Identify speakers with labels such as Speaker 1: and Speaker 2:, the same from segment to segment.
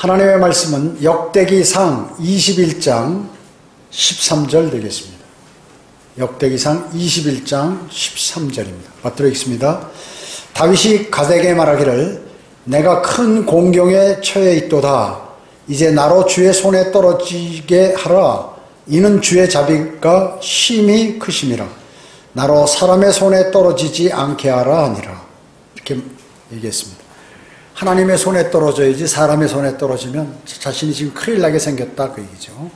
Speaker 1: 하나님의 말씀은 역대기상 21장 13절 되겠습니다. 역대기상 21장 13절입니다. 받들어 읽습니다. 다윗이 갓에게 말하기를 내가 큰 공경에 처해 있도다. 이제 나로 주의 손에 떨어지게 하라. 이는 주의 자비가 심히 크심이라. 나로 사람의 손에 떨어지지 않게 하라 하니라. 이렇게 얘기했습니다. 하나님의 손에 떨어져야지 사람의 손에 떨어지면 자신이 지금 큰일 나게 생겼다 그 얘기죠.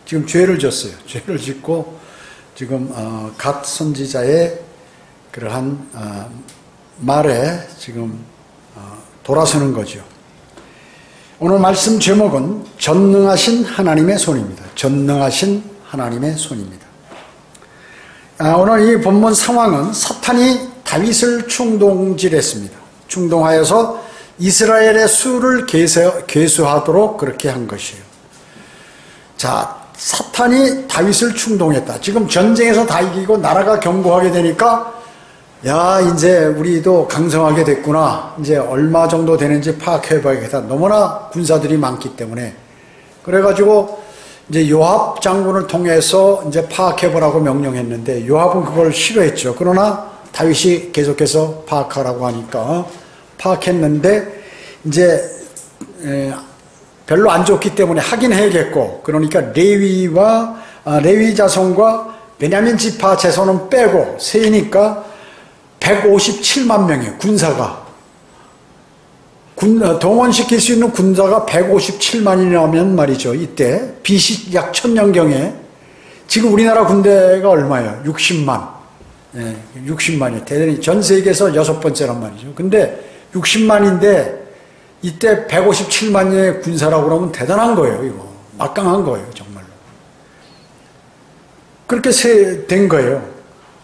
Speaker 1: 지금 죄를 졌어요. 죄를 짓고 지금 갓 선지자의 그러한 말에 지금 돌아서는 거죠. 오늘 말씀 제목은 전능하신 하나님의 손입니다. 전능하신 하나님의 손입니다. 오늘 이 본문 상황은 사탄이 다윗을 충동질했습니다. 충동하여서 이스라엘의 수를 계수하도록 그렇게 한 것이에요. 자, 사탄이 다윗을 충동했다. 지금 전쟁에서 다 이기고 나라가 견고하게 되니까 야, 이제 우리도 강성하게 됐구나. 이제 얼마 정도 되는지 파악해봐야겠다. 너무나 군사들이 많기 때문에. 그래가지고 이제 요압 장군을 통해서 이제 파악해보라고 명령했는데 요압은 그걸 싫어했죠. 그러나 다윗이 계속해서 파악하라고 하니까 파악했는데 이제 별로 안 좋기 때문에 하긴 해야겠고, 그러니까 레위 자손과 베냐민 지파 자손은 빼고 세니까 157만 명의 군사가 동원시킬 수 있는 군사가 157만이라면 말이죠. 이때 BC 약 1000년경에 지금 우리나라 군대가 얼마예요? 60만. 60만이 대단히 전 세계에서 6번째란 말이죠. 근데 60만인데 이때 157만의 군사라고 그러면 대단한 거예요. 이거 막강한 거예요. 정말로. 그렇게 된 거예요.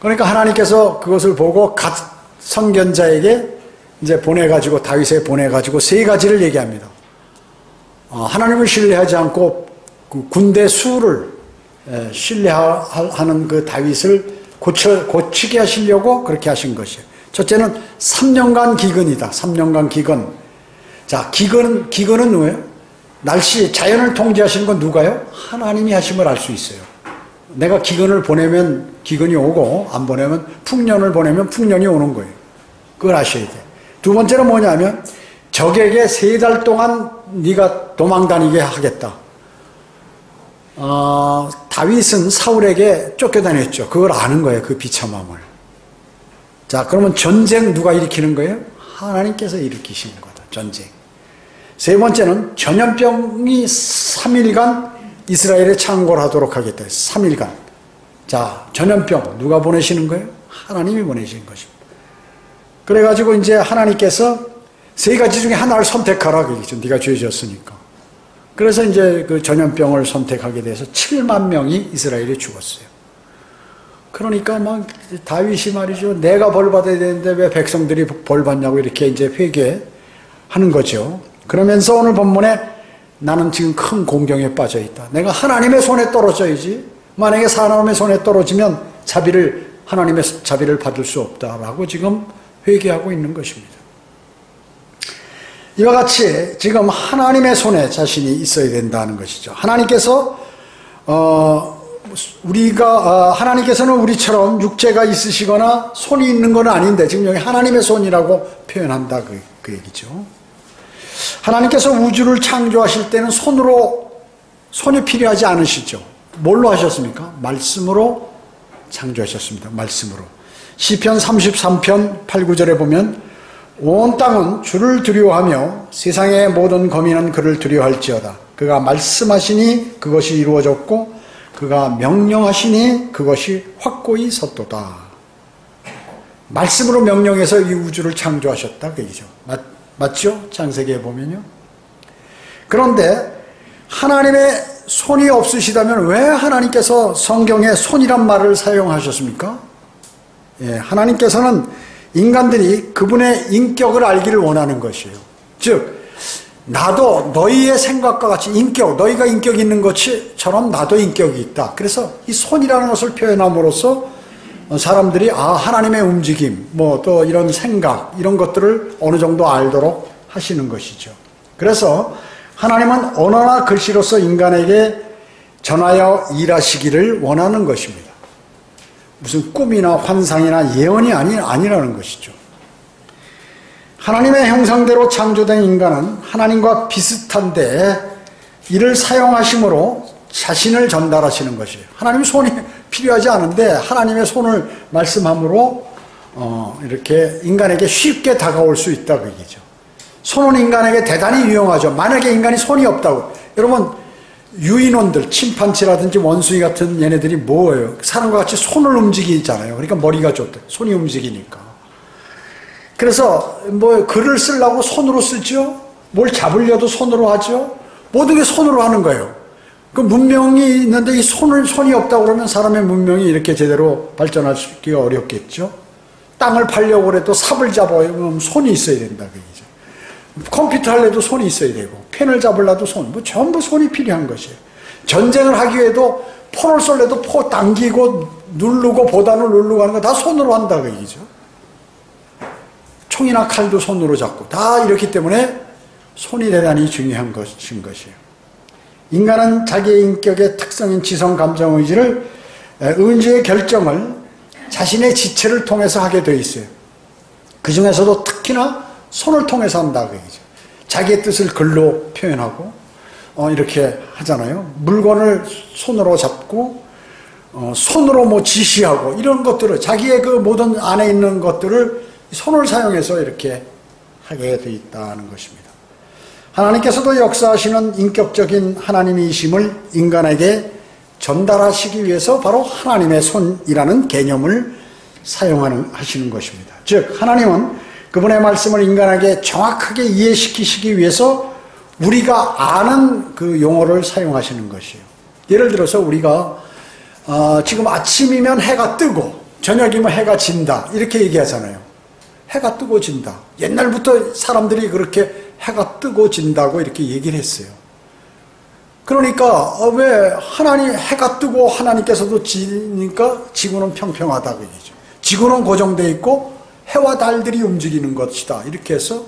Speaker 1: 그러니까 하나님께서 그것을 보고 갓 선견자에게 이제 보내가지고 다윗에 보내가지고 세 가지를 얘기합니다. 하나님을 신뢰하지 않고 그 군대 수를 신뢰하는 그 다윗을 고치게 하시려고 그렇게 하신 것이에요. 첫째는 3년간 기근이다. 3년간 기근. 자, 기근은 뭐예요? 날씨, 자연을 통제하시는 건 누가요? 하나님이 하심을 알 수 있어요. 내가 기근을 보내면 기근이 오고 안 보내면 풍년을 보내면 풍년이 오는 거예요. 그걸 아셔야 돼. 두 번째는 뭐냐면 적에게 3달 동안 네가 도망다니게 하겠다. 다윗은 사울에게 쫓겨다녔죠. 그걸 아는 거예요. 그 비참함을. 자, 그러면 전쟁 누가 일으키는 거예요? 하나님께서 일으키시는 거다. 전쟁. 세 번째는 전염병이 3일간 이스라엘에 창궐하도록 하겠다. 3일간. 자, 전염병 누가 보내시는 거예요? 하나님이 보내시는 것입니다. 그래가지고 이제 하나님께서 세 가지 중에 하나를 선택하라 그러죠. 네가 죄 지었으니까. 그래서 이제 그 전염병을 선택하게 돼서 7만 명이 이스라엘에 죽었어요. 그러니까 막 다윗이 말이죠. 내가 벌 받아야 되는데 왜 백성들이 벌 받냐고 이렇게 이제 회개하는 거죠. 그러면서 오늘 본문에 나는 지금 큰 공경에 빠져 있다. 내가 하나님의 손에 떨어져야지. 만약에 사람의 손에 떨어지면 하나님의 자비를 받을 수 없다라고 지금 회개하고 있는 것입니다. 이와 같이 지금 하나님의 손에 자신이 있어야 된다는 것이죠. 하나님께서 하나님께서는 우리처럼 육체가 있으시거나 손이 있는 건 아닌데 지금 여기 하나님의 손이라고 표현한다 그 얘기죠. 하나님께서 우주를 창조하실 때는 손이 필요하지 않으시죠. 뭘로 하셨습니까? 말씀으로 창조하셨습니다. 말씀으로. 시편 33편 8, 9절에 보면 온 땅은 주를 두려워하며 세상의 모든 거민은 그를 두려워할지어다. 그가 말씀하시니 그것이 이루어졌고 그가 명령하시니 그것이 확고히 섰도다. 말씀으로 명령해서 이 우주를 창조하셨다 그 얘기죠. 맞죠? 창세기에 보면요. 그런데 하나님의 손이 없으시다면 왜 하나님께서 성경에 손이란 말을 사용하셨습니까? 하나님께서는 인간들이 그분의 인격을 알기를 원하는 것이에요. 즉 나도 너희의 생각과 같이 너희가 인격이 있는 것처럼 나도 인격이 있다. 그래서 이 손이라는 것을 표현함으로써 사람들이 하나님의 움직임, 또 이런 생각, 이런 것들을 어느 정도 알도록 하시는 것이죠. 그래서 하나님은 언어나 글씨로서 인간에게 전하여 일하시기를 원하는 것입니다. 무슨 꿈이나 환상이나 예언이 아니라는 것이죠. 하나님의 형상대로 창조된 인간은 하나님과 비슷한데 이를 사용하심으로 자신을 전달하시는 것이에요. 하나님 손이 필요하지 않은데 하나님의 손을 말씀함으로 이렇게 인간에게 쉽게 다가올 수 있다 그 얘기죠. 손은 인간에게 대단히 유용하죠. 만약에 인간이 손이 없다고, 여러분 유인원들, 침판치라든지 원숭이 같은 얘네들이 뭐예요? 사람과 같이 손을 움직이잖아요. 그러니까 머리가 좋대. 손이 움직이니까. 그래서 뭐 글을 쓰려고 손으로 쓰죠. 뭘 잡으려도 손으로 하죠. 모든 게 손으로 하는 거예요. 그 문명이 있는데 이 손이 없다고 그러면 사람의 문명이 이렇게 제대로 발전하기가 어렵겠죠. 땅을 파려고 그래도 삽을 잡아야 손이 있어야 된다 그 얘기죠. 컴퓨터 하려도 손이 있어야 되고, 펜을 잡으려도 손, 뭐 전부 손이 필요한 것이에요. 전쟁을 하기 위해도 포를 쏠래도 포 당기고 누르고 보단을 누르고 하는 거 다 손으로 한다 그 얘기죠. 총이나 칼도 손으로 잡고 다 이렇기 때문에 손이 대단히 중요한 것인 것이에요. 인간은 자기의 인격의 특성인 지성, 감정, 의지를, 의지의 결정을 자신의 지체를 통해서 하게 되어 있어요. 그 중에서도 특히나 손을 통해서 한다 그 얘기죠. 자기의 뜻을 글로 표현하고 이렇게 하잖아요. 물건을 손으로 잡고 손으로 뭐 지시하고 이런 것들을, 자기의 그 모든 안에 있는 것들을 손을 사용해서 이렇게 하게 되어 있다는 것입니다. 하나님께서도 역사하시는 인격적인 하나님이심을 인간에게 전달하시기 위해서 바로 하나님의 손이라는 개념을 사용하시는 것입니다. 즉 하나님은 그분의 말씀을 인간에게 정확하게 이해시키시기 위해서 우리가 아는 그 용어를 사용하시는 것이에요. 예를 들어서 우리가 지금 아침이면 해가 뜨고 저녁이면 해가 진다 이렇게 얘기하잖아요. 해가 뜨고 진다. 옛날부터 사람들이 그렇게 해가 뜨고 진다고 이렇게 얘기를 했어요. 그러니까 왜 해가 뜨고 하나님께서도 지니까 지구는 평평하다 그 얘기죠. 지구는 고정되어 있고 해와 달들이 움직이는 것이다 이렇게 해서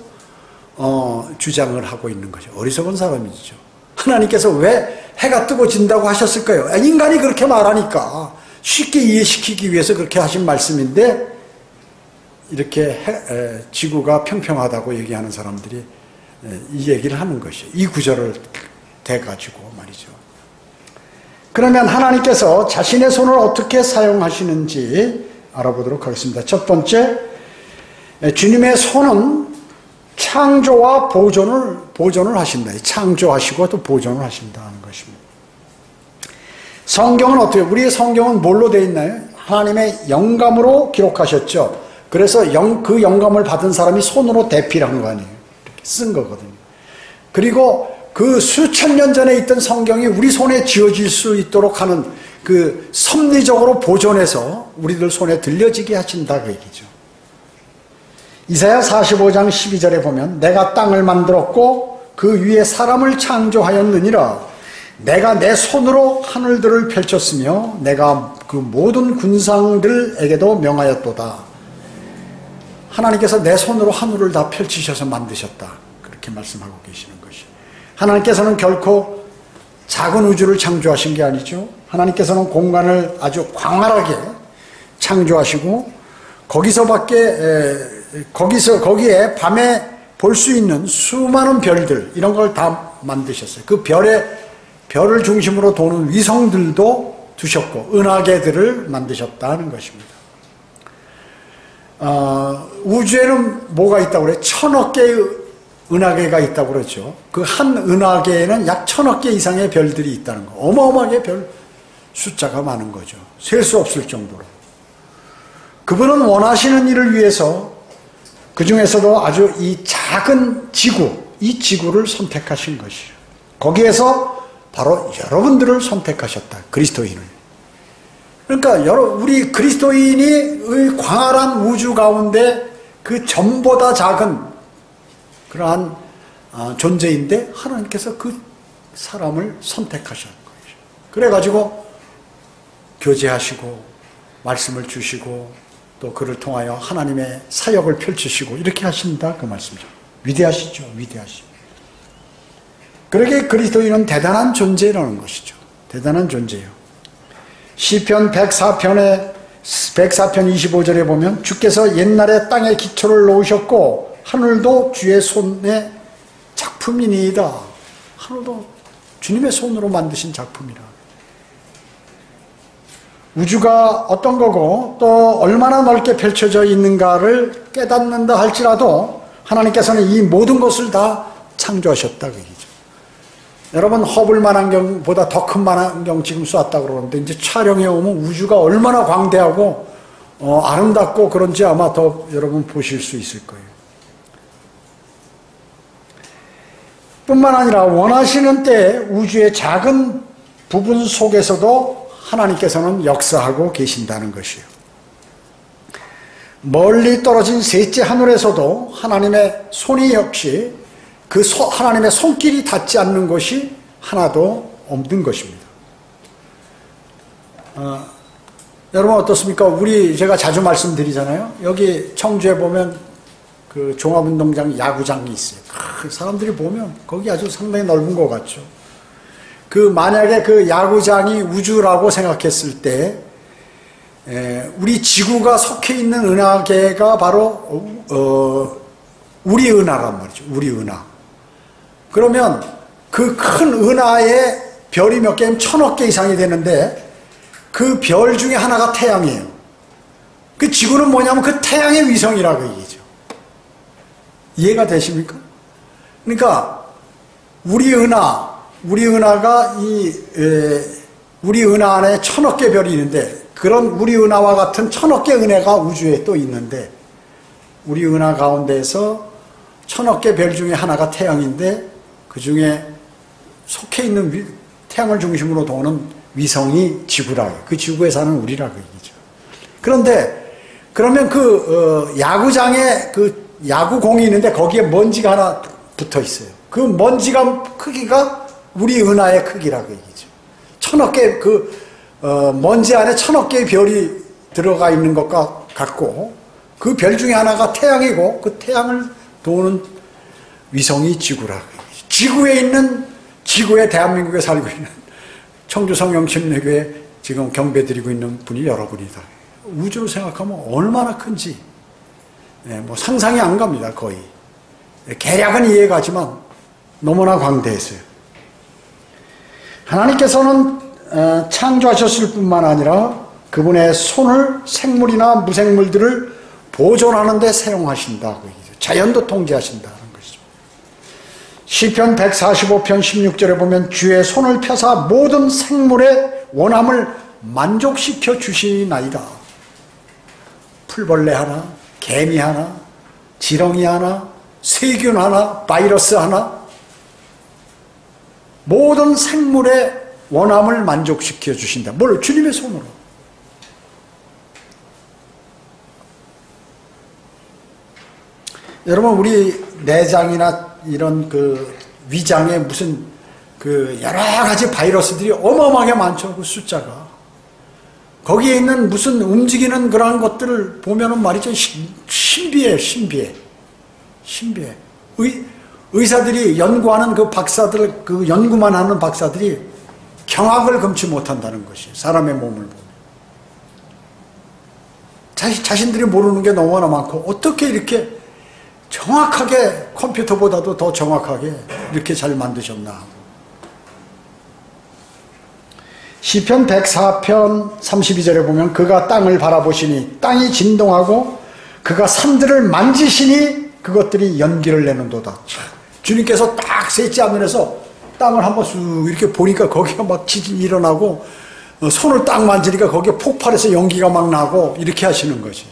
Speaker 1: 주장을 하고 있는 거죠. 어리석은 사람이죠. 하나님께서 왜 해가 뜨고 진다고 하셨을까요? 인간이 그렇게 말하니까 쉽게 이해시키기 위해서 그렇게 하신 말씀인데, 이렇게 지구가 평평하다고 얘기하는 사람들이 이 얘기를 하는 것이에요. 이 구절을 대가지고 말이죠. 그러면 하나님께서 자신의 손을 어떻게 사용하시는지 알아보도록 하겠습니다. 첫 번째, 주님의 손은 창조와 보존을 하신다. 창조하시고 또 보존을 하신다는 것입니다. 성경은 어때요? 우리의 성경은 뭘로 되어 있나요? 하나님의 영감으로 기록하셨죠. 그래서 그 영감을 받은 사람이 손으로 대필한 거 아니에요. 이렇게 쓴 거거든요. 그리고 그 수천 년 전에 있던 성경이 우리 손에 쥐어질 수 있도록 하는 그 섭리적으로 보존해서 우리들 손에 들려지게 하신다 그 얘기죠. 이사야 45장 12절에 보면 내가 땅을 만들었고 그 위에 사람을 창조하였느니라. 내가 내 손으로 하늘들을 펼쳤으며 내가 그 모든 군상들에게도 명하였도다. 하나님께서 내 손으로 하늘을 다 펼치셔서 만드셨다. 그렇게 말씀하고 계시는 것이. 하나님께서는 결코 작은 우주를 창조하신 게 아니죠. 하나님께서는 공간을 아주 광활하게 창조하시고 거기에 밤에 볼 수 있는 수많은 별들 이런 걸 다 만드셨어요. 그 별을 중심으로 도는 위성들도 두셨고 은하계들을 만드셨다는 것입니다. 우주에는 뭐가 있다고 그래요? 1000억 개의 은하계가 있다고 그러죠. 그 한 은하계에는 약 1000억 개 이상의 별들이 있다는 거. 어마어마하게 별 숫자가 많은 거죠. 셀 수 없을 정도로. 그분은 원하시는 일을 위해서 그 중에서도 아주 이 작은 지구, 이 지구를 선택하신 것이죠. 거기에서 바로 여러분들을 선택하셨다. 그리스도인을. 그러니까 우리 그리스도인이 광활한 우주 가운데 그 전보다 작은 그러한 존재인데 하나님께서 그 사람을 선택하신 거죠. 그래가지고 교제하시고 말씀을 주시고 또 그를 통하여 하나님의 사역을 펼치시고 이렇게 하신다 그 말씀이죠. 위대하시죠. 위대하십니다. 그러게 그리스도인은 대단한 존재라는 것이죠. 대단한 존재예요. 시편 104편 25절에 보면 주께서 옛날에 땅에 기초를 놓으셨고 하늘도 주의 손의 작품이니이다. 하늘도 주님의 손으로 만드신 작품이라. 우주가 어떤 거고 또 얼마나 넓게 펼쳐져 있는가를 깨닫는다 할지라도 하나님께서는 이 모든 것을 다 창조하셨다 그 얘기죠. 여러분 허블 만환경보다 더 큰 만환경 지금 쐈다고 그러는데 이제 촬영해 오면 우주가 얼마나 광대하고 아름답고 그런지 아마 더 여러분 보실 수 있을 거예요. 뿐만 아니라 원하시는 때 우주의 작은 부분 속에서도 하나님께서는 역사하고 계신다는 것이에요. 멀리 떨어진 셋째 하늘에서도 하나님의 손이 역시 그 하나님의 손길이 닿지 않는 것이 하나도 없는 것입니다. 여러분 어떻습니까? 제가 자주 말씀드리잖아요. 여기 청주에 보면 그 종합운동장 야구장이 있어요. 사람들이 보면 거기 아주 상당히 넓은 것 같죠. 만약에 그 야구장이 우주라고 생각했을 때 우리 지구가 속해 있는 은하계가 바로 우리 은하란 말이죠. 우리 은하. 그러면 그 큰 은하에 별이 몇 개면 1000억 개 이상이 되는데 그 별 중에 하나가 태양이에요. 그 지구는 뭐냐면 그 태양의 위성이라고 얘기죠. 이해가 되십니까? 그러니까 우리 은하가 우리 은하 안에 1000억 개 별이 있는데 그런 우리 은하와 같은 1000억 개 은하가 우주에 또 있는데 우리 은하 가운데에서 1000억 개 별 중에 하나가 태양인데 그 중에 속해 있는 태양을 중심으로 도는 위성이 지구라. 그 지구에 사는 우리라고 얘기죠. 그러면 야구장에 야구공이 있는데 거기에 먼지가 하나 붙어 있어요. 그 먼지가 크기가 우리 은하의 크기라고 얘기죠. 1000억 개 먼지 안에 1000억 개의 별이 들어가 있는 것과 같고 그 별 중에 하나가 태양이고 그 태양을 도는 위성이 지구라고 얘기죠. 지구에 대한민국에 살고 있는 청주 성령침례교회 지금 경배드리고 있는 분이 여러분이다. 우주를 생각하면 얼마나 큰지 뭐 상상이 안 갑니다. 거의 개략은 이해가지만 너무나 광대했어요. 하나님께서는 창조하셨을 뿐만 아니라 그분의 손을 생물이나 무생물들을 보존하는 데 사용하신다고 얘기죠. 자연도 통제하신다는 것이죠. 시편 145편 16절에 보면 주의 손을 펴사 모든 생물의 원함을 만족시켜 주시나이다. 풀벌레 하나, 개미 하나, 지렁이 하나, 세균 하나, 바이러스 하나, 모든 생물의 원함을 만족시켜 주신다. 뭘? 주님의 손으로. 여러분 우리 내장이나 이런 위장에 무슨 여러 가지 바이러스들이 어마어마하게 많죠. 그 숫자가. 거기에 있는 무슨 움직이는 그런 것들을 보면은 말이죠. 신비해요. 신비해. 의사들이 연구하는 그 박사들, 연구만 하는 박사들이 경악을 금치 못한다는 것이 사람의 몸을 보면. 자신들이 모르는 게 너무나 많고 어떻게 이렇게 정확하게 컴퓨터보다도 더 정확하게 이렇게 잘 만드셨나. 시편 104편 32절에 보면 그가 땅을 바라보시니 땅이 진동하고 그가 산들을 만지시니 그것들이 연기를 내는도다. 주님께서 딱 셋째 하늘에서 땅을 한번 쑥 이렇게 보니까 거기가 막 지진이 일어나고 손을 딱 만지니까 거기에 폭발해서 연기가 막 나고 이렇게 하시는 것이에요.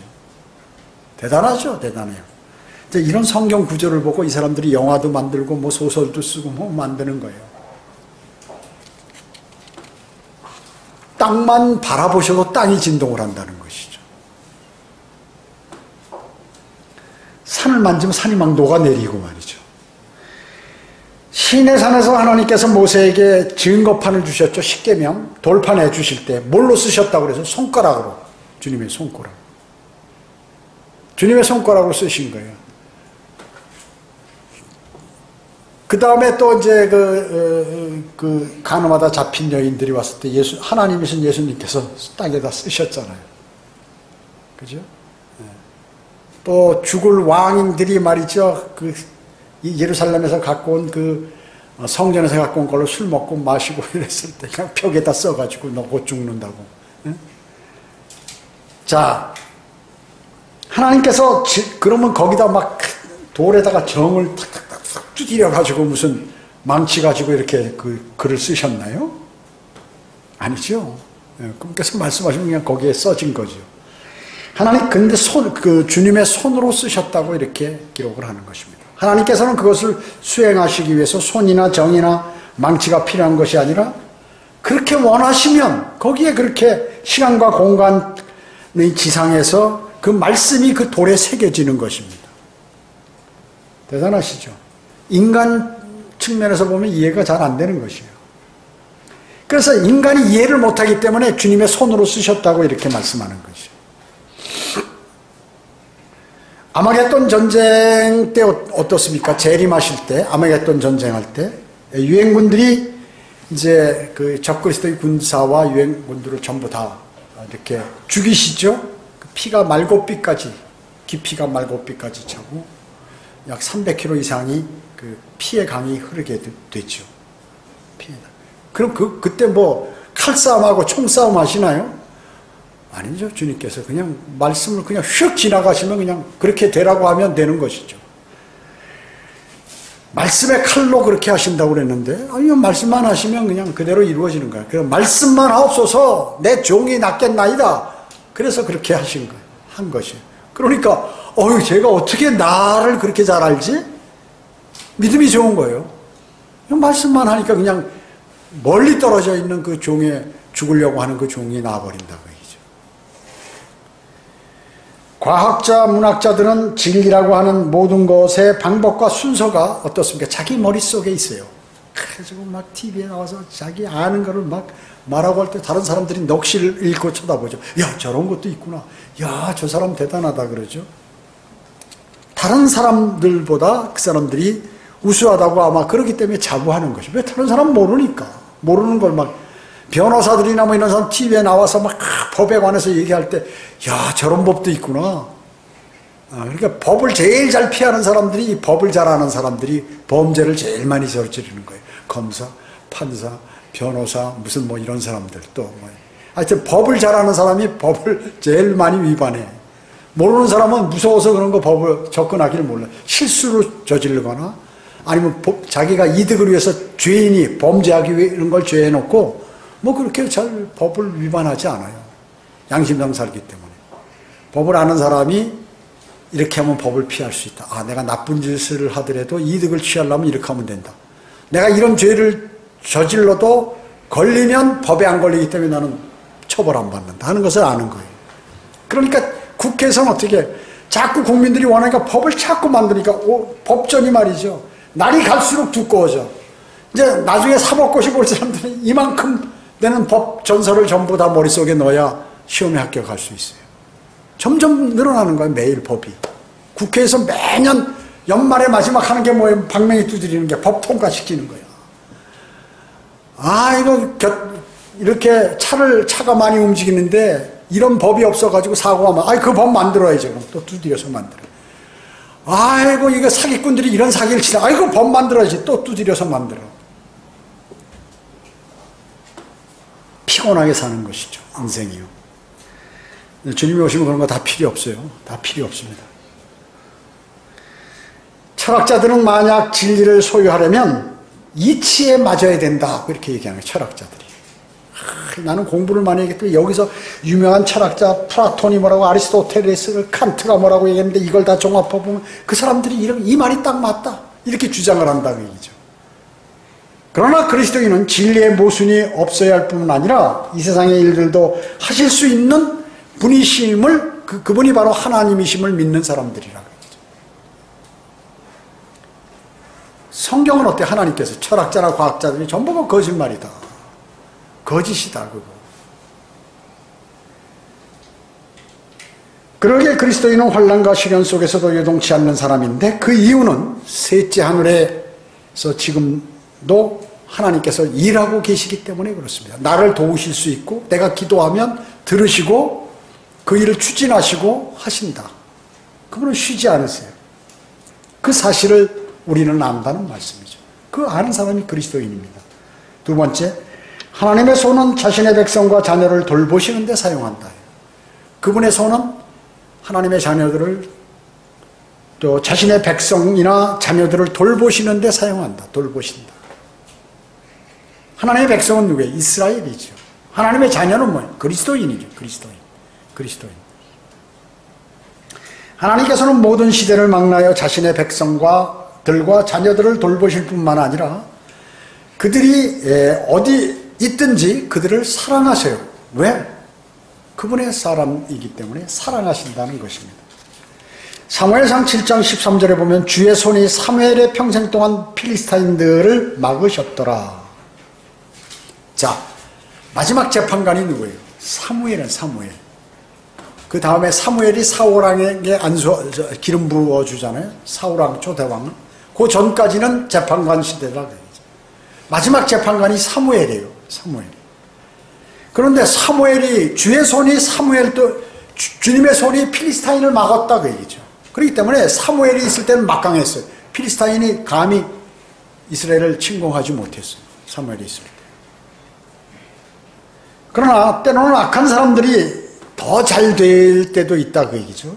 Speaker 1: 대단하죠. 대단해요. 이런 성경 구조를 보고 이 사람들이 영화도 만들고 뭐 소설도 쓰고 뭐 만드는 거예요. 땅만 바라보셔도 땅이 진동을 한다는 것이죠. 산을 만지면 산이 막 녹아내리고 말이죠. 시내산에서 하나님께서 모세에게 증거판을 주셨죠. 십계명 돌판해 주실 때 뭘로 쓰셨다고 그래서 손가락으로. 주님의 손가락. 주님의 손가락으로 쓰신 거예요. 그 다음에 또 이제 그 가늠하다 잡힌 여인들이 왔을 때 하나님이신 예수님께서 땅에다 쓰셨잖아요. 그죠? 또 죽을 왕인들이 말이죠. 예루살렘에서 갖고 온 성전에서 갖고 온 걸로 술 먹고 마시고 이랬을 때 그냥 벽에다 써가지고 너 곧 죽는다고. 자, 하나님께서 그러면 거기다 막 돌에다가 정을 탁탁탁 두드려가지고 무슨 망치 가지고 이렇게 글을 쓰셨나요? 아니죠. 그래서 말씀하시면 그냥 거기에 써진 거죠. 하나님 근데 주님의 손으로 쓰셨다고 이렇게 기록을 하는 것입니다. 하나님께서는 그것을 수행하시기 위해서 손이나 정이나 망치가 필요한 것이 아니라 그렇게 원하시면 거기에 그렇게 시간과 공간의 지상에서 그 말씀이 그 돌에 새겨지는 것입니다. 대단하시죠? 인간 측면에서 보면 이해가 잘 안 되는 것이에요. 그래서 인간이 이해를 못하기 때문에 주님의 손으로 쓰셨다고 이렇게 말씀하는 것이죠. 아마겟돈 전쟁 때 어떻습니까? 재림하실 때, 아마겟돈 전쟁할 때 유행군들이 이제 그 적그리스도의 군사와 유행군들을 전부 다 이렇게 죽이시죠. 피가 말고삐까지, 깊이가 말고삐까지 차고 약 300km 이상이 그 피의 강이 흐르게 됐죠. 그럼 그때 뭐 칼싸움하고 총싸움 하시나요? 아니죠. 주님께서 그냥 말씀을 그냥 휙 지나가시면 그냥 그렇게 되라고 하면 되는 것이죠. 말씀의 칼로 그렇게 하신다고 그랬는데, 아니요, 말씀만 하시면 그냥 그대로 이루어지는 거예요. 그럼 말씀만 하옵소서, 내 종이 낫겠나이다. 그래서 그렇게 하신 거예요. 한 것이에요. 그러니까, 제가 어떻게 나를 그렇게 잘 알지? 믿음이 좋은 거예요. 말씀만 하니까 그냥 멀리 떨어져 있는 그 종에 죽으려고 하는 그 종이 나와버린다고 얘기죠. 과학자, 문학자들은 진리라고 하는 모든 것의 방법과 순서가 어떻습니까? 자기 머릿속에 있어요. 그래가지고 막 TV에 나와서 자기 아는 거를 막 말하고 할 때 다른 사람들이 넋을 잃고 쳐다보죠. 야, 저런 것도 있구나. 야, 저 사람 대단하다 그러죠. 다른 사람들보다 그 사람들이 우수하다고 아마 그러기 때문에 자부하는 것이. 왜 다른 사람 모르니까. 모르는 걸 막 변호사들이나 뭐 이런 사람 TV에 나와서 막 법에 관해서 얘기할 때, 야, 저런 법도 있구나. 그러니까 법을 제일 잘 피하는 사람들이, 이 법을 잘 아는 사람들이 범죄를 제일 많이 저지르는 거예요. 검사, 판사, 변호사, 무슨 뭐 이런 사람들 또 뭐. 하여튼 법을 잘 아는 사람이 법을 제일 많이 위반해. 모르는 사람은 무서워서 그런 거 법을 접근하기를 몰라. 실수로 저지르거나 아니면 자기가 이득을 위해서 죄인이 범죄하기 위해 이런 걸 죄해놓고 뭐 그렇게 잘 법을 위반하지 않아요. 양심상 살기 때문에. 법을 아는 사람이 이렇게 하면 법을 피할 수 있다. 아, 내가 나쁜 짓을 하더라도 이득을 취하려면 이렇게 하면 된다. 내가 이런 죄를 저질러도 걸리면 법에 안 걸리기 때문에 나는 처벌 안 받는다 하는 것을 아는 거예요. 그러니까 국회에서는 어떻게 자꾸 국민들이 원하니까 법을 자꾸 만드니까 법전이 말이죠. 날이 갈수록 두꺼워져. 이제 나중에 사법고시 볼 사람들은 이만큼 되는 법 전설을 전부 다 머릿속에 넣어야 시험에 합격할 수 있어요. 점점 늘어나는 거예요. 매일 법이. 국회에서 매년 연말에 마지막 하는 게 뭐예요? 방맹이 두드리는 게 법 통과시키는 거예요. 아, 이렇게 차가 많이 움직이는데 이런 법이 없어가지고 사고가 그 법 만들어야죠. 그럼 또 두드려서 만들어요. 아이고, 이거 사기꾼들이 이런 사기를 치다. 아이고, 법 만들어야지. 또 두드려서 만들어. 피곤하게 사는 것이죠. 인생이요. 주님이 오시면 그런 거 다 필요 없어요. 다 필요 없습니다. 철학자들은 만약 진리를 소유하려면 이치에 맞아야 된다. 이렇게 얘기하는 거예요. 철학자들이. 나는 공부를 많이 했기 때문에 여기서 유명한 철학자 플라톤이 뭐라고 아리스토텔레스 칸트가 뭐라고 얘기했는데 이걸 다 종합해보면 그 사람들이 이 말이 딱 맞다 이렇게 주장을 한다는 얘기죠. 그러나 그리스도인은 진리의 모순이 없어야 할 뿐만 아니라 이 세상의 일들도 하실 수 있는 분이심을 그분이 바로 하나님이심을 믿는 사람들이라고 얘기죠. 성경은 어때? 하나님께서 철학자나 과학자들이 전부가 거짓말이다. 거짓이다, 그거. 그러게 그리스도인은 환난과 시련 속에서도 요동치 않는 사람인데 그 이유는 셋째 하늘에 그래서 지금도 하나님께서 일하고 계시기 때문에 그렇습니다. 나를 도우실 수 있고 내가 기도하면 들으시고 그 일을 추진하시고 하신다. 그분은 쉬지 않으세요. 그 사실을 우리는 안다는 말씀이죠. 그 아는 사람이 그리스도인입니다. 두 번째, 하나님의 손은 자신의 백성과 자녀를 돌보시는 데 사용한다. 그분의 손은 하나님의 자녀들을 또 자신의 백성이나 자녀들을 돌보시는 데 사용한다. 돌보신다. 하나님의 백성은 누구예요? 이스라엘이죠. 하나님의 자녀는 뭐예요? 그리스도인이죠. 그리스도인. 하나님께서는 모든 시대를 망라하여 자신의 백성들과 자녀들을 돌보실 뿐만 아니라 그들이 어디 있든지 그들을 사랑하세요. 왜? 그분의 사람이기 때문에 사랑하신다는 것입니다. 사무엘상 7장 13절에 보면 주의 손이 사무엘의 평생 동안 필리스타인들을 막으셨더라. 자, 마지막 재판관이 누구예요? 사무엘. 그 다음에 사무엘이 사울왕에게 기름 부어주잖아요. 사울왕 초대왕은. 그 전까지는 재판관 시대라 그러죠. 마지막 재판관이 사무엘이에요. 그런데 사무엘이 주의 손이 주님의 손이 필리스타인을 막았다 그 얘기죠. 그렇기 때문에 사무엘이 있을 때는 막강했어요. 필리스타인이 감히 이스라엘을 침공하지 못했어요. 사무엘이 있을 때. 그러나 때로는 악한 사람들이 더 잘 될 때도 있다 그 얘기죠.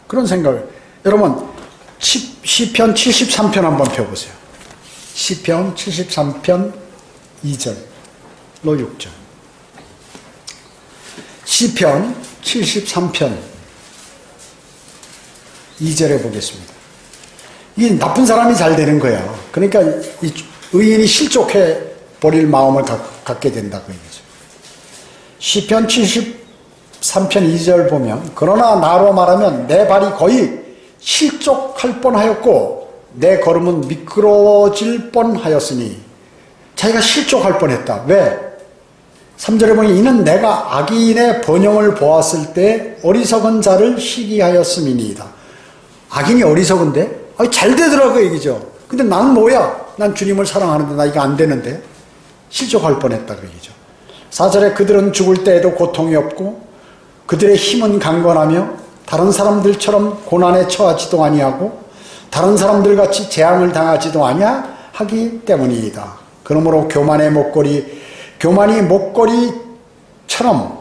Speaker 1: 그런 생각을. 여러분 시편 73편 한번 펴보세요. 시편 73편 2절로 6절. 시편 73편 2절에 보겠습니다. 이 나쁜 사람이 잘 되는 거야. 그러니까 이 의인이 실족해 버릴 마음을 갖게 된다 그 얘기죠. 시편 73편 2절 보면 그러나 나로 말하면 내 발이 거의 실족할 뻔하였고 내 걸음은 미끄러질 뻔하였으니 자기가 실족할 뻔했다. 왜? 3절에 보니 이는 내가 악인의 번영을 보았을 때 어리석은 자를 시기하였음이니이다. 악인이 어리석은데? 잘 되더라고 얘기죠. 근데 난 뭐야? 난 주님을 사랑하는데 나 이거 안 되는데? 실족할 뻔했다 그 얘기죠. 4절에 그들은 죽을 때에도 고통이 없고 그들의 힘은 강건하며 다른 사람들처럼 고난에 처하지도 아니하고 다른 사람들같이 재앙을 당하지도 아니하기 때문이다. 그러므로 교만이 목걸이처럼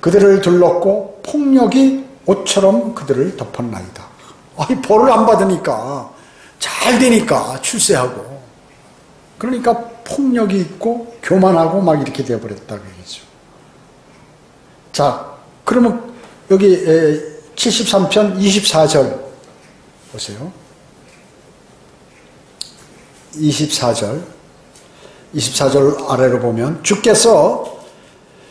Speaker 1: 그들을 둘렀고 폭력이 옷처럼 그들을 덮었나이다. 벌을 안 받으니까 잘 되니까 출세하고 그러니까 폭력이 있고 교만하고 막 이렇게 되어버렸다고 얘기죠. 자, 그러면 여기 73편 24절 보세요. 24절 아래로 보면 주께서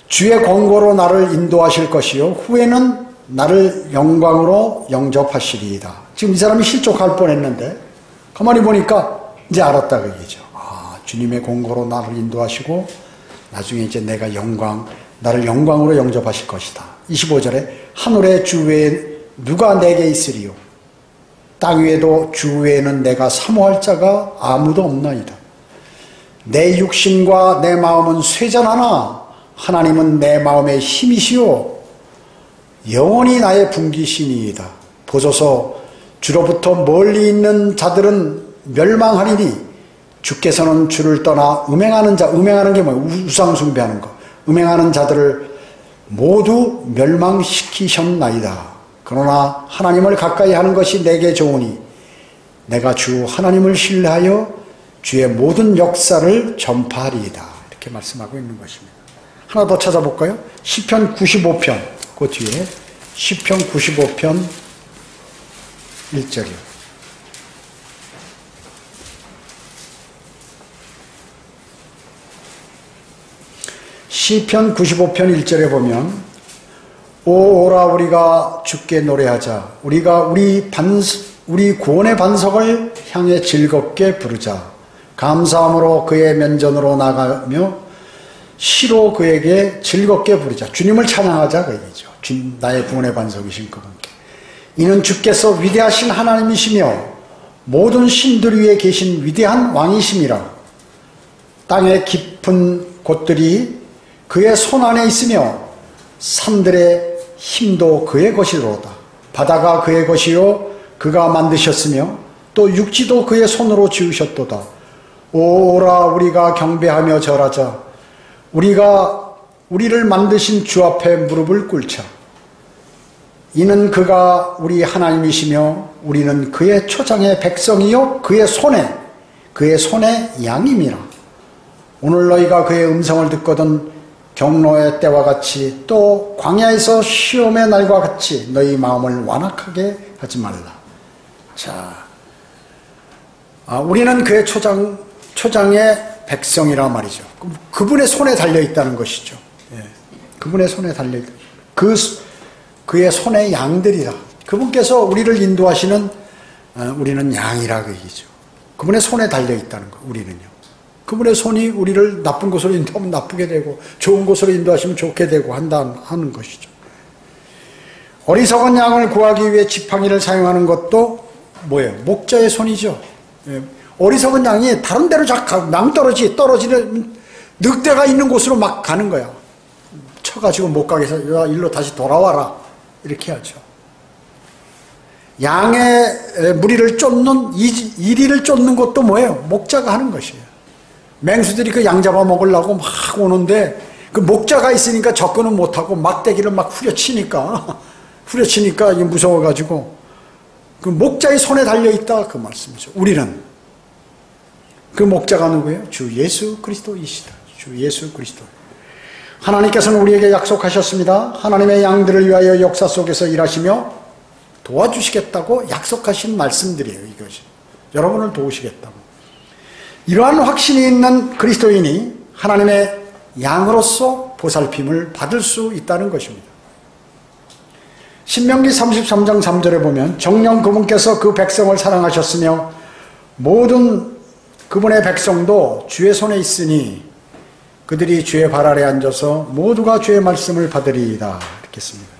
Speaker 1: 주의 권고로 나를 인도하실 것이요 후에는 나를 영광으로 영접하시리이다. 지금 이 사람이 실족할 뻔했는데 가만히 보니까 이제 알았다 그 얘기죠. 주님의 권고로 나를 인도하시고 나중에 이제 나를 영광으로 영접하실 것이다. 25절에 하늘의 주 외에 누가 내게 있으리요 땅 위에도 주 외에는 내가 사모할 자가 아무도 없나이다. 내 육신과 내 마음은 쇠잔하나 하나님은 내 마음의 힘이시요 영원히 나의 분기심이이다. 보소서 주로부터 멀리 있는 자들은 멸망하리니 주께서는 주를 떠나 음행하는 게 뭐예요? 우상 숭배하는 거. 음행하는 자들을 모두 멸망시키셨나이다. 그러나 하나님을 가까이 하는 것이 내게 좋으니 내가 주 하나님을 신뢰하여 주의 모든 역사를 전파하리이다. 이렇게 말씀하고 있는 것입니다. 하나 더 찾아볼까요? 시편 95편 그 뒤에 시편 95편 1절이요. 시편 95편 1절에 보면 오라 우리가 주께 노래하자 우리가 우리 구원의 반석을 향해 즐겁게 부르자 감사함으로 그의 면전으로 나가며 시로 그에게 즐겁게 부르자. 주님을 찬양하자 그 얘기죠. 나의 구원의 반석이신 그분께. 이는 주께서 위대하신 하나님이시며 모든 신들 위에 계신 위대한 왕이심이라. 땅의 깊은 곳들이 그의 손 안에 있으며 산들의 힘도 그의 것이로다. 바다가 그의 것이요 그가 만드셨으며 또 육지도 그의 손으로 지으셨도다. 오라 우리가 경배하며 절하자. 우리를 만드신 주 앞에 무릎을 꿇자. 이는 그가 우리 하나님이시며 우리는 그의 초장의 백성이요 그의 손에 양임이라. 오늘 너희가 그의 음성을 듣거든 경노의 때와 같이 또 광야에서 시험의 날과 같이 너희 마음을 완악하게 하지 말라. 자, 우리는 그의 초장의 백성이라 말이죠. 그분의 손에 달려 있다는 것이죠. 예, 그분의 손에 달려 있다. 그의 손의 양들이라. 그분께서 우리를 인도하시는 우리는 양이라 그 얘기죠. 그분의 손에 달려 있다는 거. 우리는요. 그분의 손이 우리를 나쁜 곳으로 인도하면 나쁘게 되고 좋은 곳으로 인도하시면 좋게 되고 하는 것이죠. 어리석은 양을 구하기 위해 지팡이를 사용하는 것도 뭐예요? 목자의 손이죠. 예. 어리석은 양이 다른 데로 떨어지는 늑대가 있는 곳으로 막 가는 거야. 쳐가지고 못 가게 해서 야, 일로 다시 돌아와라. 이렇게 하죠. 양의 무리를 쫓는 이리를 쫓는 것도 뭐예요? 목자가 하는 것이에요. 맹수들이 그 양 잡아먹으려고 막 오는데 그 목자가 있으니까 접근은 못하고 막대기를 막 후려치니까 이게 무서워가지고 그 목자의 손에 달려있다 그 말씀이죠. 우리는 그 목자가 누구예요? 주 예수 그리스도이시다. 주 예수 그리스도. 하나님께서는 우리에게 약속하셨습니다. 하나님의 양들을 위하여 역사 속에서 일하시며 도와주시겠다고 약속하신 말씀들이에요. 이것이 여러분을 도우시겠다고. 이러한 확신이 있는 그리스도인이 하나님의 양으로서 보살핌을 받을 수 있다는 것입니다. 신명기 33장 3절에 보면 정녕 그분께서 그 백성을 사랑하셨으며 모든 그분의 백성도 주의 손에 있으니 그들이 주의 발 아래 앉아서 모두가 주의 말씀을 받으리이다. 이렇게 씁니다.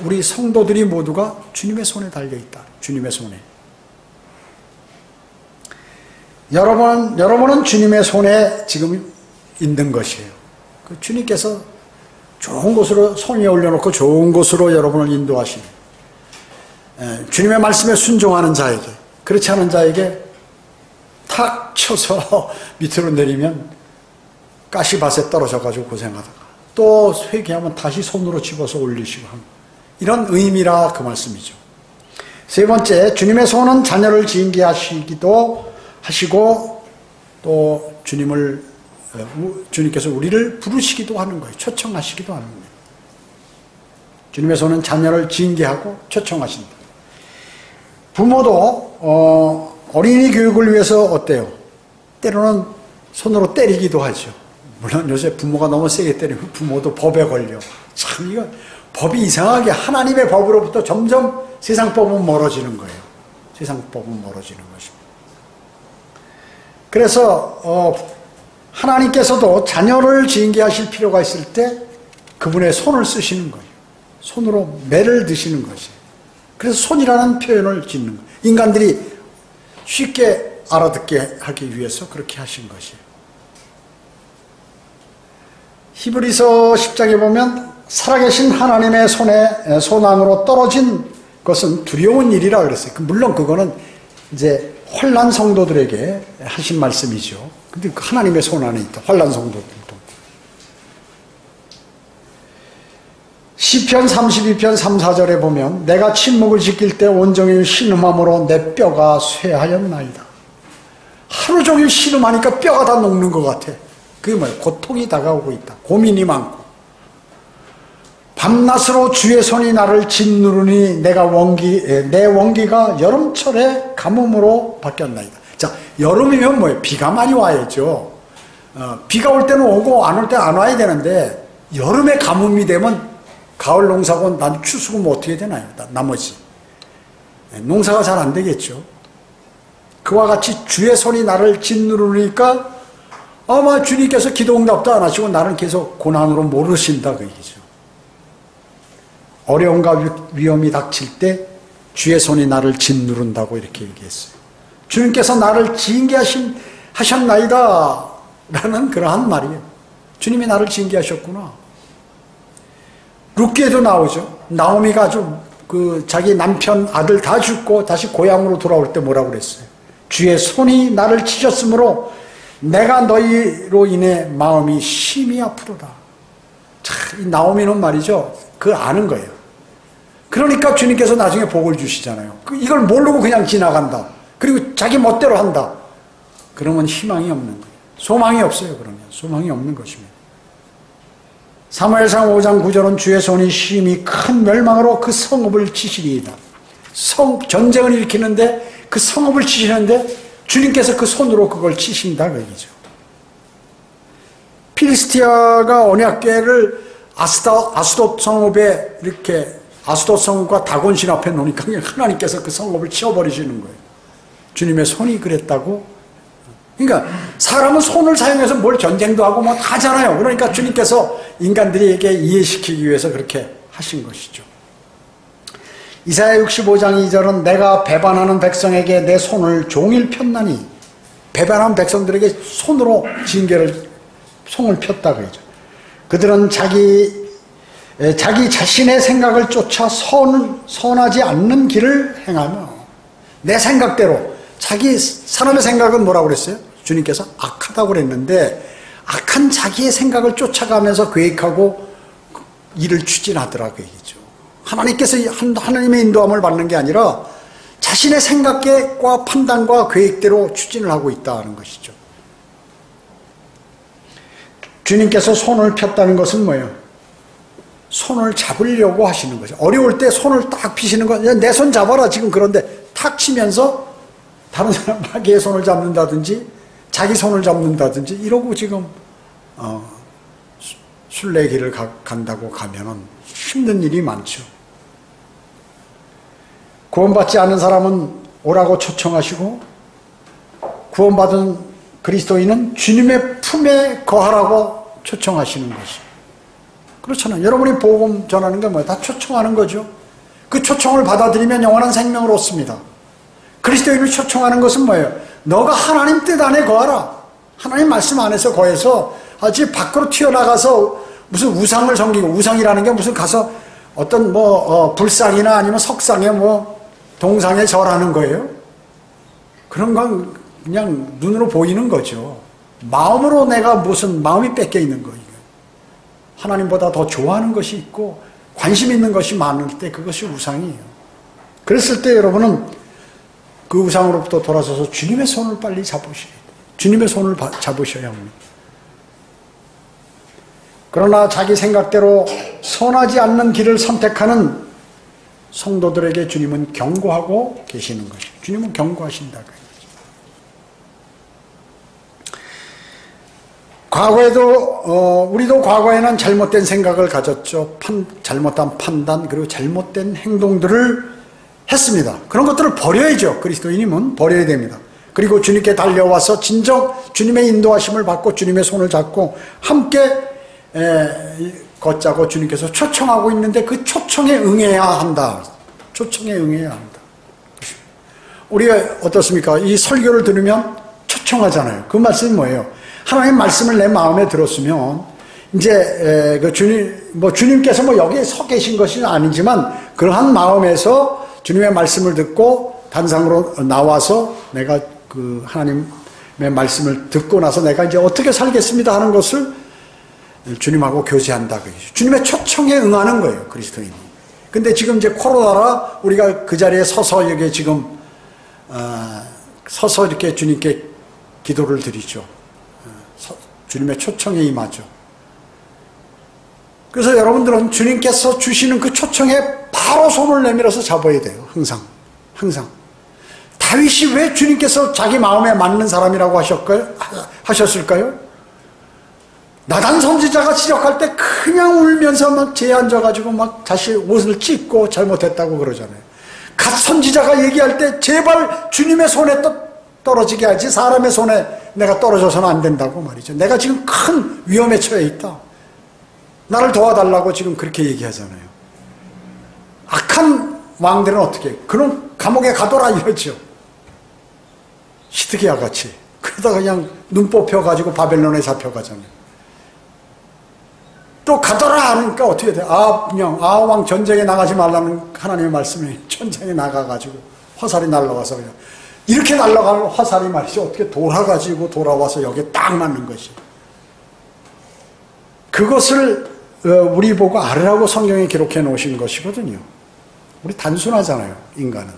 Speaker 1: 우리 성도들이 모두가 주님의 손에 달려있다. 주님의 손에. 여러분은 주님의 손에 지금 있는 것이에요. 그 주님께서 좋은 곳으로 손 위에 올려놓고 좋은 곳으로 여러분을 인도하시는 주님의 말씀에 순종하는 자에게, 그렇지 않은 자에게 탁 쳐서 밑으로 내리면 가시밭에 떨어져가지고 고생하다가 또 회개하면 다시 손으로 집어서 올리시고 하는 이런 의미라 그 말씀이죠. 세 번째, 주님의 손은 자녀를 징계하시기도 하시고 또 주님께서 우리를 부르시기도 하는 거예요. 초청하시기도 하는 거예요. 주님의 손은 자녀를 징계하고 초청하신다. 부모도 어린이 교육을 위해서 어때요? 때로는 손으로 때리기도 하죠. 물론 요새 부모가 너무 세게 때리면 부모도 법에 걸려. 참 이거 법이 이상하게 하나님의 법으로부터 점점 세상 법은 멀어지는 거예요. 세상 법은 멀어지는 것입니다. 그래서 하나님께서도 자녀를 징계하실 필요가 있을 때 그분의 손을 쓰시는 거예요. 손으로 매를 드시는 것이에요. 그래서 손이라는 표현을 짓는 거예요. 인간들이 쉽게 알아듣게 하기 위해서 그렇게 하신 것이에요. 히브리서 10장에 보면 살아계신 하나님의 손안으로 떨어진 것은 두려운 일이라 그랬어요. 물론 그거는 이제 환난 성도들에게 하신 말씀이죠. 근데 하나님의 손 안에 있다. 환난 성도들도. 시편 32편 3, 4절에 보면 내가 침묵을 지킬 때 온종일 신음함으로 내 뼈가 쇠하였나이다. 하루 종일 신음하니까 뼈가 다 녹는 것 같아. 그게 뭐예요? 고통이 다가오고 있다. 고민이 많고. 밤낮으로 주의 손이 나를 짓누르니 내 원기가 여름철의 가뭄으로 바뀌었나이다. 자, 여름이면 뭐예요? 비가 많이 와야죠. 비가 올 때는 오고 안 올 때 안 와야 되는데 여름에 가뭄이 되면 가을 농사고 난 추수금 어떻게 되나요? 나머지 농사가 잘 안 되겠죠. 그와 같이 주의 손이 나를 짓누르니까 아마 주님께서 기도응답도 안 하시고 나는 계속 고난으로 모르신다 그 얘기죠. 어려움과 위험이 닥칠 때 주의 손이 나를 짓누른다고 이렇게 얘기했어요. 주님께서 나를 징계하셨나이다 라는 그러한 말이에요. 주님이 나를 징계하셨구나. 룻기에도 나오죠. 나오미가 아주 자기 남편 아들 다 죽고 다시 고향으로 돌아올 때 뭐라고 그랬어요? 주의 손이 나를 치셨으므로 내가 너희로 인해 마음이 심히 아프도다. 이 나오미는 말이죠. 그걸 아는 거예요. 그러니까 주님께서 나중에 복을 주시잖아요. 이걸 모르고 그냥 지나간다. 그리고 자기 멋대로 한다. 그러면 희망이 없는 거예요. 소망이 없어요. 그러면 소망이 없는 것입니다. 사무엘상 5장 9절은 주의 손이 심히 큰 멸망으로 그 성읍을 치시리이다. 전쟁을 일으키는데 그 성읍을 치시는데 주님께서 그 손으로 그걸 치신다 그 얘기죠. 필리스티아가 언약궤를 아스돗 성읍에 이렇게 아스돗 성읍과 다곤신 앞에 놓으니까 하나님께서 그 성읍을 치워버리시는 거예요. 주님의 손이 그랬다고. 그러니까 사람은 손을 사용해서 뭘 전쟁도 하고 뭐 하잖아요. 그러니까 주님께서 인간들에게 이해시키기 위해서 그렇게 하신 것이죠. 이사야 65장 2절은 내가 배반하는 백성에게 내 손을 종일 폈나니, 배반하는 백성들에게 손으로 손을 폈다 그러죠. 그들은 자기 자신의 생각을 쫓아 선하지 않는 길을 행하며, 내 생각대로, 사람의 생각은 뭐라고 그랬어요? 주님께서 악하다고 그랬는데 악한 자기의 생각을 쫓아가면서 계획하고 일을 추진하더라고 얘기죠. 하나님께서 하나님의 인도함을 받는 게 아니라 자신의 생각과 판단과 계획대로 추진을 하고 있다는 것이죠. 주님께서 손을 폈다는 것은 뭐예요? 손을 잡으려고 하시는 거죠. 어려울 때 손을 딱 피시는 거, 내 손 잡아라 지금. 그런데 탁 치면서 다른 사람 마귀의 손을 잡는다든지 자기 손을 잡는다든지 이러고 지금 순례길을 간다고 가면은 힘든 일이 많죠. 구원받지 않은 사람은 오라고 초청하시고, 구원받은 그리스도인은 주님의 품에 거하라고 초청하시는 것이. 그렇잖아요. 여러분이 복음 전하는 게 뭐예요? 다 초청하는 거죠. 그 초청을 받아들이면 영원한 생명을 얻습니다. 그리스도인을 초청하는 것은 뭐예요? 너가 하나님 뜻 안에 거하라. 하나님 말씀 안에서 거해서 아직 밖으로 튀어나가서 무슨 우상을 섬기고, 우상이라는 게 무슨 가서 어떤 불상이나 아니면 석상에 동상에 절하는 거예요. 그런 건 그냥 눈으로 보이는 거죠. 마음으로 내가 무슨 마음이 뺏겨 있는 거예요. 하나님보다 더 좋아하는 것이 있고 관심 있는 것이 많을 때 그것이 우상이에요. 그랬을 때 여러분은 그 우상으로부터 돌아서서 주님의 손을 빨리 잡으셔야 돼요. 주님의 손을 잡으셔야 합니다. 그러나 자기 생각대로 선하지 않는 길을 선택하는 성도들에게 주님은 경고하고 계시는 것이죠. 주님은 경고하신다. 과거에도 우리도 과거에는 잘못된 생각을 가졌죠. 잘못한 판단, 그리고 잘못된 행동들을 했습니다. 그런 것들을 버려야죠. 그리스도인임은 버려야 됩니다. 그리고 주님께 달려와서 진정 주님의 인도하심을 받고 주님의 손을 잡고 함께 걷자고 주님께서 초청하고 있는데 그 초청에 응해야 한다. 초청에 응해야 한다. 우리가 어떻습니까? 이 설교를 들으면 초청하잖아요. 그 말씀이 뭐예요? 하나님 말씀을 내 마음에 들었으면 이제 주님께서 여기에 서 계신 것이 아니지만 그러한 마음에서 주님의 말씀을 듣고 단상으로 나와서 내가 그 하나님의 말씀을 듣고 나서 내가 이제 어떻게 살겠습니다 하는 것을 주님하고 교제한다. 주님의 초청에 응하는 거예요, 그리스도인이. 근데 지금 이제 코로나라 우리가 그 자리에 서서 여기 지금 서서 이렇게 주님께 기도를 드리죠. 주님의 초청에 임하죠. 그래서 여러분들은 주님께서 주시는 그 초청에 바로 손을 내밀어서 잡아야 돼요. 항상. 다윗이 왜 주님께서 자기 마음에 맞는 사람이라고 하셨을까요? 나단 선지자가 지적할 때 그냥 울면서 막 제에 앉아가지고 막 다시 옷을 찢고 잘못했다고 그러잖아요. 갓 선지자가 얘기할 때 제발 주님의 손에 떨어지게 하지 사람의 손에 내가 떨어져서는 안 된다고 말이죠. 내가 지금 큰 위험에 처해 있다. 나를 도와달라고 지금 그렇게 얘기하잖아요. 악한 왕들은 어떻게 해요? 그럼 감옥에 가둬라 이러죠. 시드기야 같이. 그러다가 그냥 눈 뽑혀가지고 바벨론에 잡혀가잖아요. 또 가둬라 하니까 어떻게 돼? 그냥 왕 전쟁에 나가지 말라는 하나님의 말씀이 전쟁에 나가가지고 화살이 날라와서 그냥 이렇게 날아갈 화살이 말이죠. 어떻게 돌아가지고 돌아와서 여기에 딱 맞는 것이. 그것을 우리 보고 알으라고 성경에 기록해 놓으신 것이거든요. 우리 단순하잖아요, 인간은.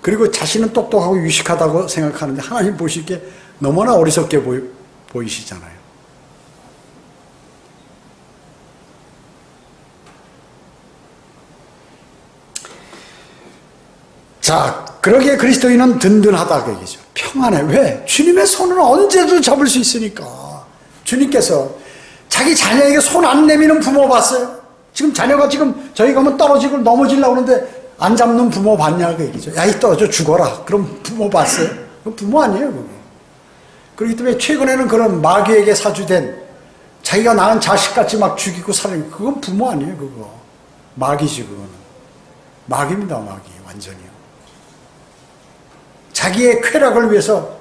Speaker 1: 그리고 자신은 똑똑하고 유식하다고 생각하는데 하나님 보시기에 너무나 어리석게 보이시잖아요. 자, 그러기에 그리스도인은 든든하다 그 얘기죠. 평안해. 왜? 주님의 손은 언제도 잡을 수 있으니까. 주님께서 자기 자녀에게 손 안 내미는 부모 봤어요? 지금 자녀가 지금 저희 가면 떨어지고 넘어지려고 하는데 안 잡는 부모 봤냐 그 얘기죠. 야, 이 떨어져 죽어라. 그럼 부모 봤어요? 그건 부모 아니에요, 그거. 그렇기 때문에 최근에는 그런 마귀에게 사주된 자기가 낳은 자식같이 막 죽이고 살리고 그건 부모 아니에요, 그거. 마귀지, 그거는. 마귀입니다, 마귀. 완전히요. 자기의 쾌락을 위해서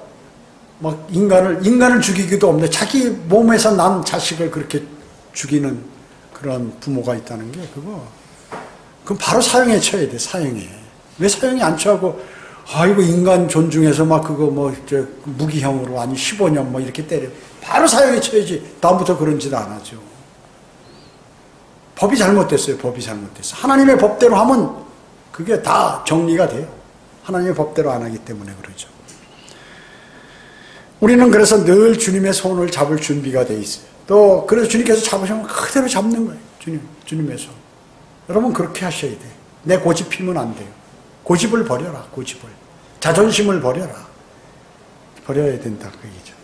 Speaker 1: 막 인간을 죽이기도 없는데 자기 몸에서 난 자식을 그렇게 죽이는 그런 부모가 있다는 게 그건 바로 사형에 쳐야 돼, 사형에. 왜 사형에 안 쳐하고 아이고 인간 존중해서 막 그거 무기형으로 아니 15년 뭐 이렇게 때려. 바로 사형에 쳐야지. 다음부터 그런 짓 안 하죠. 법이 잘못됐어요. 법이 잘못됐어. 하나님의 법대로 하면 그게 다 정리가 돼요. 하나님의 법대로 안 하기 때문에 그러죠. 우리는 그래서 늘 주님의 손을 잡을 준비가 돼 있어요. 또 그래서 주님께서 잡으시면 그대로 잡는 거예요. 주님의 손. 여러분 그렇게 하셔야 돼요. 내 고집 피면 안 돼요. 고집을 버려라. 고집을. 자존심을 버려라. 버려야 된다 그 얘기죠.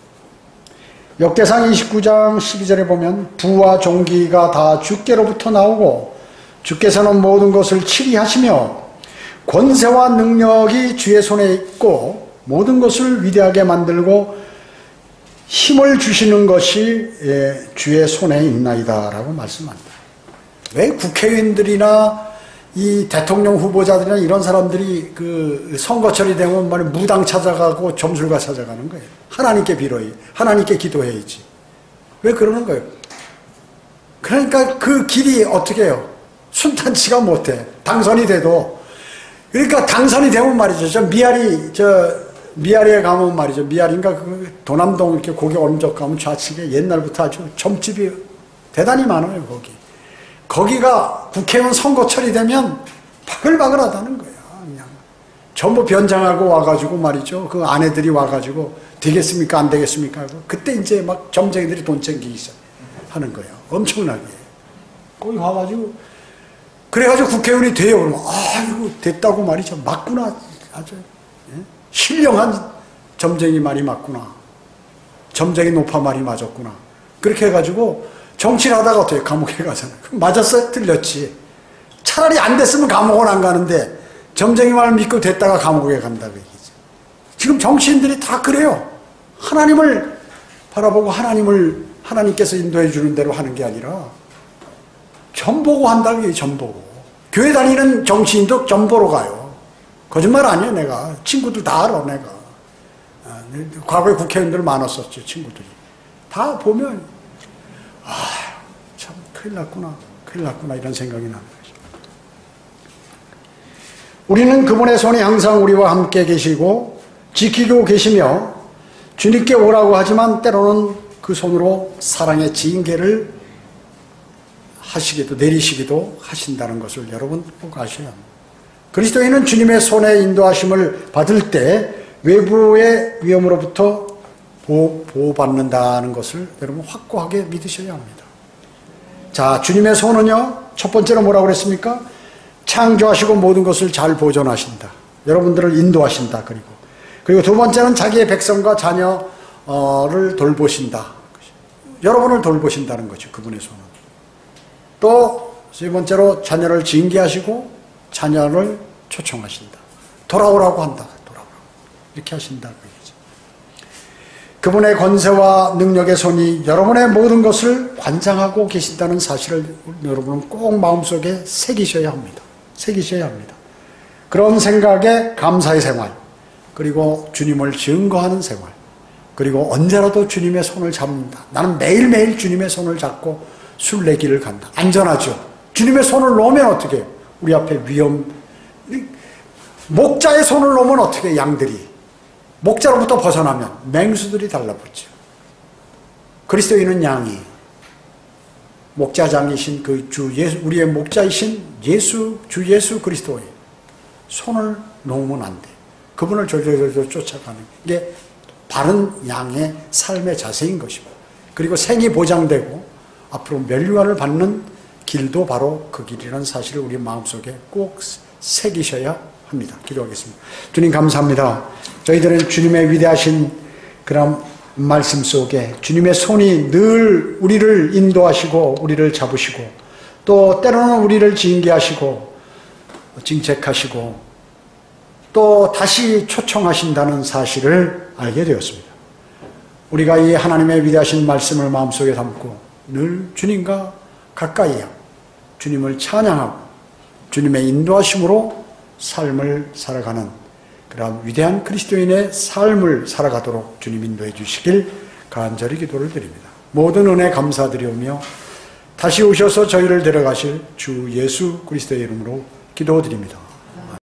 Speaker 1: 역대상 29장 12절에 보면 부와 종기가 다 주께로부터 나오고 주께서는 모든 것을 치리하시며 권세와 능력이 주의 손에 있고 모든 것을 위대하게 만들고 힘을 주시는 것이 주의 손에 있나이다 라고 말씀합니다. 왜 국회의원들이나 이 대통령 후보자들이나 이런 사람들이 그 선거철이 되면 말이 무당 찾아가고 점술가 찾아가는 거예요? 하나님께 빌어야지. 하나님께 기도해야지. 왜 그러는 거예요? 그러니까 그 길이 어떻게 해요? 순탄치가 못해. 당선이 돼도. 그러니까 당선이 되면 말이죠. 미아리에 가면 말이죠. 미아리인가 그 도남동 이렇게 고개 오른쪽 가면 좌측에 옛날부터 아주 점집이 대단히 많아요, 거기. 거기가 국회의원 선거철이 되면 바글바글하다는 거야. 그냥 전부 변장하고 와가지고 말이죠. 그 아내들이 와가지고 되겠습니까? 안 되겠습니까? 하고 그때 이제 막 점쟁이들이 돈 챙기기 하는 거예요. 엄청나게. 거기 와가지고 그래가지고 국회의원이 돼요. 그러면 아이고 됐다고 말이죠. 맞구나. 아주 신령한 점쟁이 말이 맞구나. 점쟁이 노파 말이 맞았구나. 그렇게 해가지고 정치를 하다가 어떻게 감옥에 가잖아요. 맞았어요? 틀렸지. 차라리 안 됐으면 감옥은 안 가는데 점쟁이 말을 믿고 됐다가 감옥에 간다고 얘기죠. 지금 정치인들이 다 그래요. 하나님을 바라보고 하나님께서 인도해 주는 대로 하는 게 아니라 점 보고 한다고 얘기해요. 점 보고. 교회 다니는 정치인도 점 보러 가요. 거짓말 아니에요. 내가. 친구들 다 알아. 내가. 과거에 국회의원들 많았었죠. 친구들이. 다 보면 참 큰일 났구나 이런 생각이 나는 거죠. 우리는 그분의 손이 항상 우리와 함께 계시고 지키고 계시며 주님께 오라고 하지만 때로는 그 손으로 사랑의 징계를 내리시기도 하신다는 것을 여러분 꼭 아셔야 합니다. 그리스도인은 주님의 손의 인도하심을 받을 때 외부의 위험으로부터 보호받는다는 것을 여러분 확고하게 믿으셔야 합니다. 자, 주님의 손은요, 첫 번째로 뭐라고 그랬습니까? 창조하시고 모든 것을 잘 보존하신다. 여러분들을 인도하신다. 그리고 두 번째는 자기의 백성과 자녀를 돌보신다. 여러분을 돌보신다는 거죠. 그분의 손은. 또 세 번째로 자녀를 징계하시고 자녀를 초청하신다. 돌아오라고 한다. 돌아오라고. 이렇게 하신다. 그분의 권세와 능력의 손이 여러분의 모든 것을 관장하고 계신다는 사실을 여러분은 꼭 마음속에 새기셔야 합니다. 새기셔야 합니다. 그런 생각에 감사의 생활, 그리고 주님을 증거하는 생활, 그리고 언제라도 주님의 손을 잡는다. 나는 매일매일 주님의 손을 잡고 순례길을 간다. 안전하죠. 주님의 손을 놓으면 어떻게 해요? 우리 앞에 목자의 손을 놓으면 어떻게 해요? 양들이 목자로부터 벗어나면 맹수들이 달라붙죠. 그리스도인은 양이 목자장이신 그 주 예수, 우리의 목자이신 주 예수 그리스도의 손을 놓으면 안 돼. 그분을 졸졸졸 쫓아가는 게 바른 양의 삶의 자세인 것입니다. 그리고 생이 보장되고 앞으로 멸류관을 받는 길도 바로 그 길이라는 사실을 우리 마음속에 꼭 새기셔야 합니다. 기도하겠습니다. 주님 감사합니다. 저희들은 주님의 위대하신 그런 말씀 속에 주님의 손이 늘 우리를 인도하시고 우리를 잡으시고 또 때로는 우리를 징계하시고 징책하시고 또 다시 초청하신다는 사실을 알게 되었습니다. 우리가 이 하나님의 위대하신 말씀을 마음속에 담고 늘 주님과 가까이하고 주님을 찬양하고 주님의 인도하심으로 삶을 살아가는 그런 위대한 그리스도인의 삶을 살아가도록 주님 인도해 주시길 간절히 기도를 드립니다. 모든 은혜 감사드리오며 다시 오셔서 저희를 데려가실 주 예수 그리스도의 이름으로 기도드립니다.